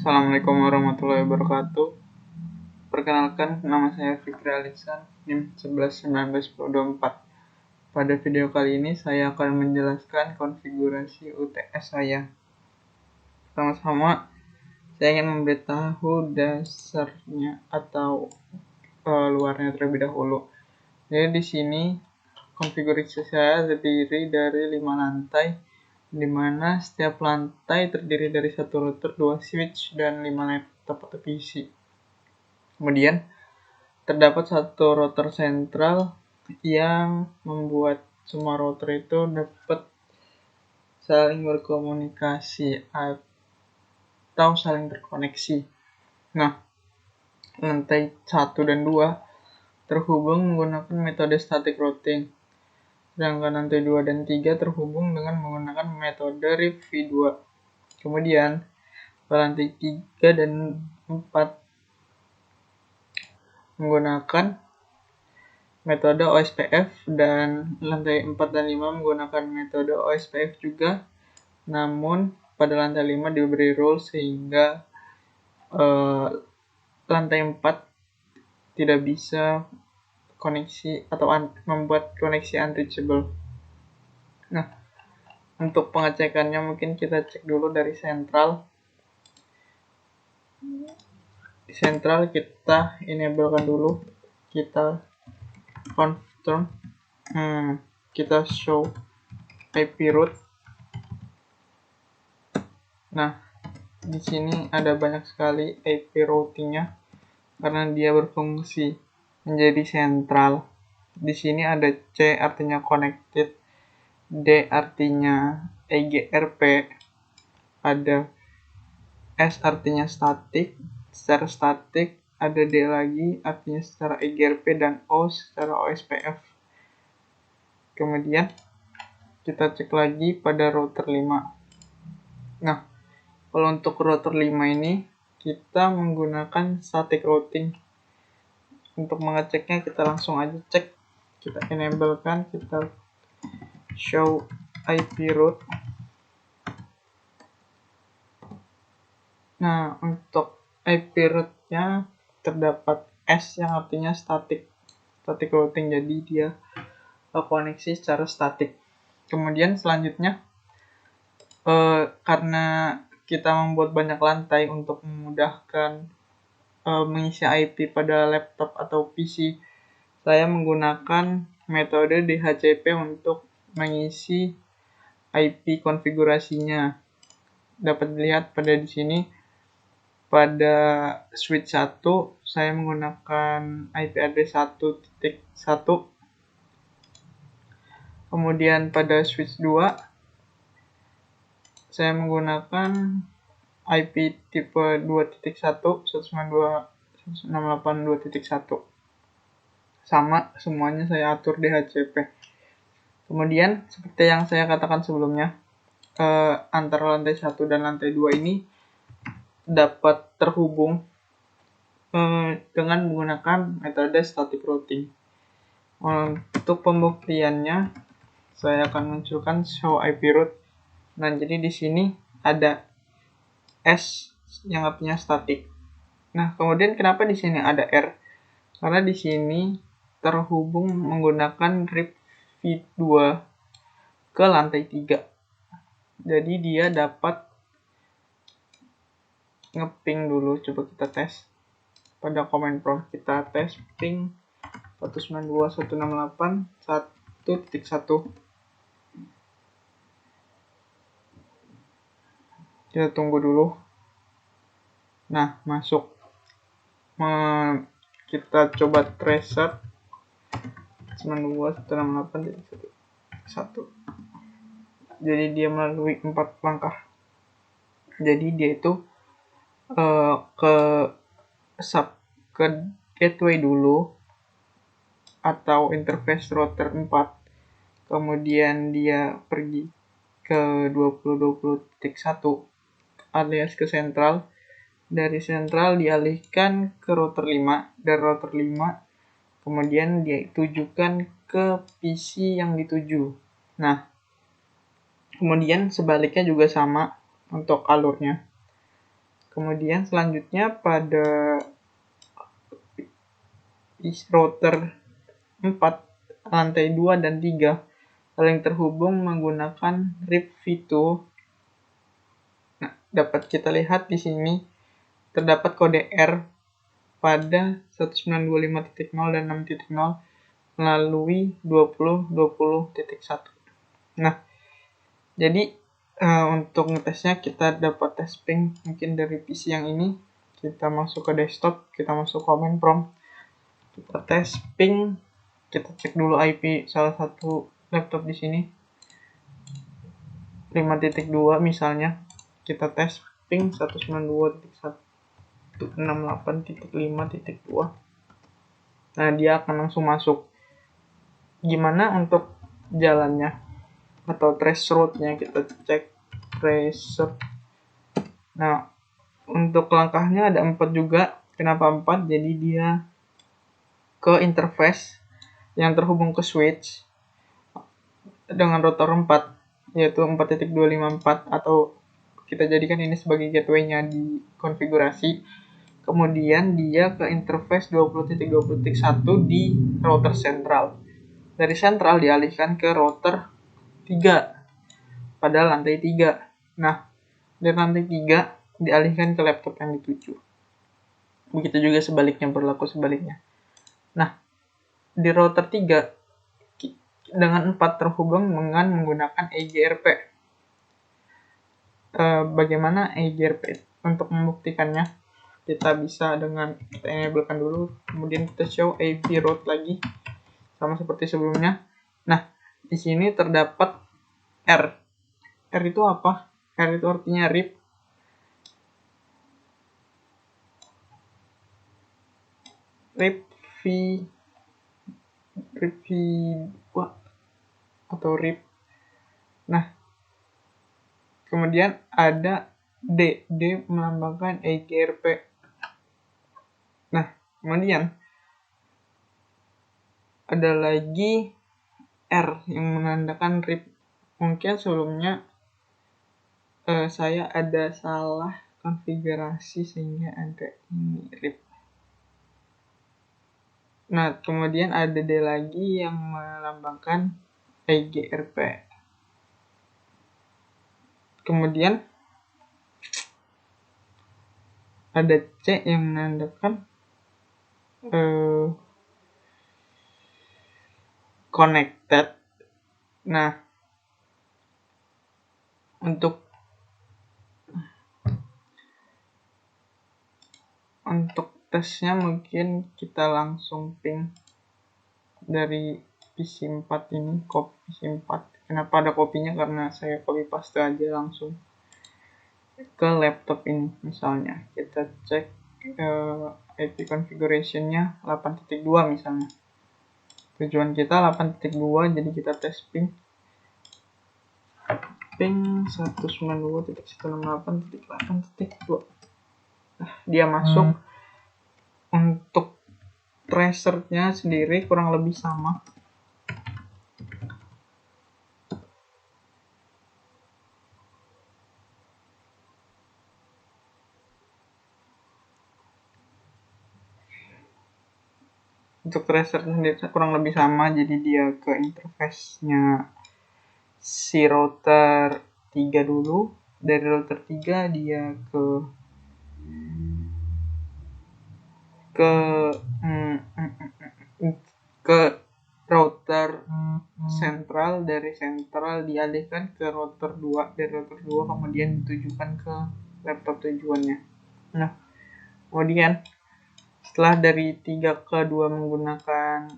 Assalamualaikum warahmatullahi wabarakatuh. Perkenalkan, nama saya Fikri Alisan, NIM 11191024. Pada video kali ini saya akan menjelaskan konfigurasi UTS saya. Sama-sama, saya ingin memberitahu dasarnya atau luarnya terlebih dahulu. Jadi di sini konfigurasi saya terdiri dari 5 lantai, di mana setiap lantai terdiri dari 1 router, 2 switch, dan 5 laptop atau PC. Kemudian terdapat 1 router sentral yang membuat semua router itu dapat saling berkomunikasi atau saling terkoneksi. Nah, lantai 1 dan 2 terhubung menggunakan metode static routing. Sedangkan lantai 2 dan 3 terhubung dengan menggunakan metode RIP-v2. Kemudian, lantai 3 dan 4 menggunakan metode OSPF, dan lantai 4 dan 5 menggunakan metode OSPF juga. Namun, pada lantai 5 diberi rule sehingga lantai 4 tidak bisa koneksi atau membuat koneksi unreachable. Nah, untuk pengecekannya mungkin kita cek dulu dari sentral. Di sentral kita enablekan dulu, kita confirm, kita show IP root. Nah, di sini ada banyak sekali IP routingnya karena dia berfungsi menjadi sentral. Di sini ada C artinya connected, D artinya EGRP, ada S artinya static, secara static, ada D lagi artinya secara EGRP, dan O secara OSPF. Kemudian kita cek lagi pada router 5. Nah, kalau untuk router 5 ini kita menggunakan static routing. Untuk mengeceknya kita langsung aja cek, kita enablekan, kita show IP root. Nah, untuk IP root-nya terdapat S yang artinya static routing, jadi dia koneksi secara statik. Kemudian selanjutnya, karena kita membuat banyak lantai untuk memudahkan mengisi IP pada laptop atau PC, saya menggunakan metode DHCP untuk mengisi IP konfigurasinya. Dapat dilihat pada di sini, pada switch 1 saya menggunakan IP address 1.1. Kemudian pada switch 2 saya menggunakan IP tipe 2.1, 192.168.2.1. Sama, semuanya saya atur DHCP. Kemudian seperti yang saya katakan sebelumnya, antara lantai 1 dan lantai 2 ini dapat terhubung dengan menggunakan metode static routing. Untuk pembuktiannya, saya akan munculkan show IP root. Nah, jadi di sini ada S yang artinya static. Nah, kemudian kenapa di sini ada R? Karena di sini terhubung menggunakan RIP-v2 ke lantai 3. Jadi dia dapat ngeping dulu. Coba kita tes. Pada command prompt kita tes ping 192.168.1.1. Kita tunggu dulu. Nah, masuk. Kita coba tracer 192.168.1. Jadi dia melalui 4 langkah. Jadi dia itu ke gateway dulu atau interface router 4. Kemudian dia pergi ke 20.20.1 alias ke sentral. Dari sentral dialihkan ke router 5, dari router 5 kemudian dia tujukan ke PC yang dituju. Nah, kemudian sebaliknya juga sama untuk alurnya. Kemudian selanjutnya pada router 4, lantai 2 dan 3 saling terhubung menggunakan RIP v2. Nah, dapat kita lihat di sini terdapat kode R pada 192.5.0 dan 6.0 melalui 20.20.1. Nah, jadi untuk ngetesnya kita dapat tes ping mungkin dari PC yang ini. Kita masuk ke desktop, kita masuk command prompt, kita tes ping, kita cek dulu IP salah satu laptop di sini 5.2 misalnya, kita tes ping 192.168.5.2. Nah, dia akan langsung masuk. Gimana untuk jalannya atau trace route-nya? Kita cek trace route. Nah, untuk langkahnya ada 4 juga. Kenapa 4? Jadi dia ke interface yang terhubung ke switch dengan router 4, yaitu 4.254, atau kita jadikan ini sebagai gateway-nya di konfigurasi. Kemudian dia ke interface 20.20.1 di router sentral. Dari sentral dialihkan ke router 3 pada lantai 3. Nah, dari lantai 3 dialihkan ke laptop yang dituju. Begitu juga sebaliknya, berlaku sebaliknya. Nah, di router 3 dengan 4 terhubung dengan menggunakan EGRP. Bagaimana EGRP? Untuk membuktikannya, kita bisa dengan kita enablekan dulu, kemudian kita show AP route lagi, sama seperti sebelumnya. Nah, di sini terdapat R. R itu apa? R itu artinya RIP. RIP v2 atau RIP. Nah, kemudian ada D. D melambangkan EGRP. Nah, kemudian ada lagi R yang menandakan RIP. Mungkin sebelumnya saya ada salah konfigurasi sehingga ada ini RIP. Nah, kemudian ada D lagi yang melambangkan EGRP. Kemudian ada C yang menandakan connected. Nah, untuk tesnya mungkin kita langsung ping dari PC 4 ini, copy PC 4. Kenapa ada kopinya? Karena saya copy paste aja langsung ke laptop ini. Misalnya kita cek IP configuration-nya 8.2 misalnya. Tujuan kita 8.2, jadi kita tes ping 192.168.8.2. Nah, dia masuk. Untuk tracernya sendiri kurang lebih sama. Untuk tracer sendiri kurang lebih sama, jadi dia ke interface-nya si router 3 dulu. Dari router 3 dia ke router sentral. Dari sentral dialihkan ke router 2. Dari router 2 kemudian ditujukan ke laptop tujuannya. Nah, kemudian setelah dari 3 ke 2 menggunakan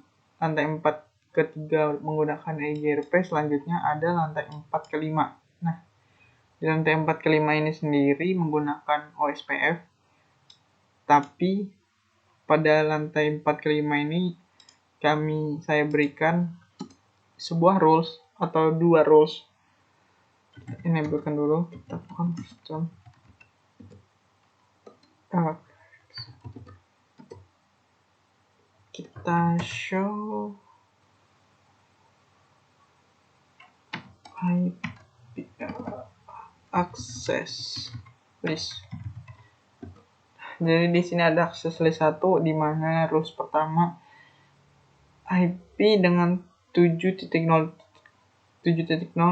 lantai 4 ke 3 menggunakan EGRP, selanjutnya ada lantai 4 ke 5. Nah, di lantai 4 ke 5 ini sendiri menggunakan OSPF, tapi pada lantai 4 ke 5 ini saya berikan sebuah rules atau 2 rules. Enablekan dulu, kita confirm. Kita show IP access list. Jadi di sini ada akses list 1 di mana rules pertama IP dengan 7.0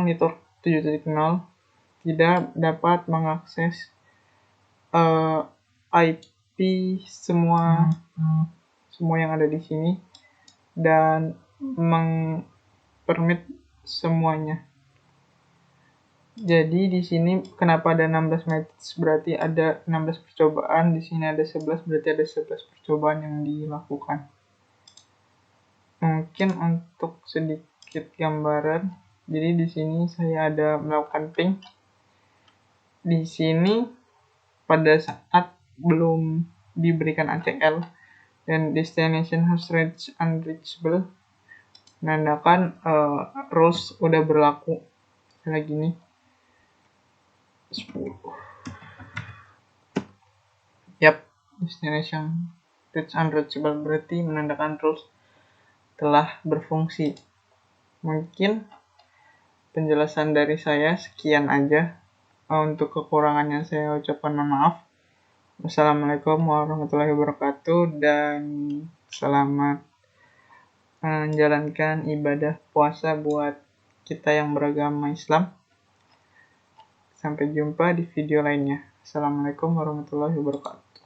network 7.0 tidak dapat mengakses IP semua yang ada di sini dan mengpermit semuanya. Jadi di sini kenapa ada 16 match, berarti ada 16 percobaan, di sini ada 11, berarti ada 11 percobaan yang dilakukan. Mungkin untuk sedikit gambaran, jadi di sini saya ada melakukan ping. Di sini pada saat belum diberikan ACL dan destination host range unreachable, menandakan rules udah berlaku. Kayak gini 10. Yap, destination range unreachable berarti menandakan rules telah berfungsi. Mungkin penjelasan dari saya sekian aja. Untuk kekurangannya saya ucapkan maaf. Wassalamualaikum warahmatullahi wabarakatuh dan selamat menjalankan ibadah puasa buat kita yang beragama Islam. Sampai jumpa di video lainnya. Assalamualaikum warahmatullahi wabarakatuh.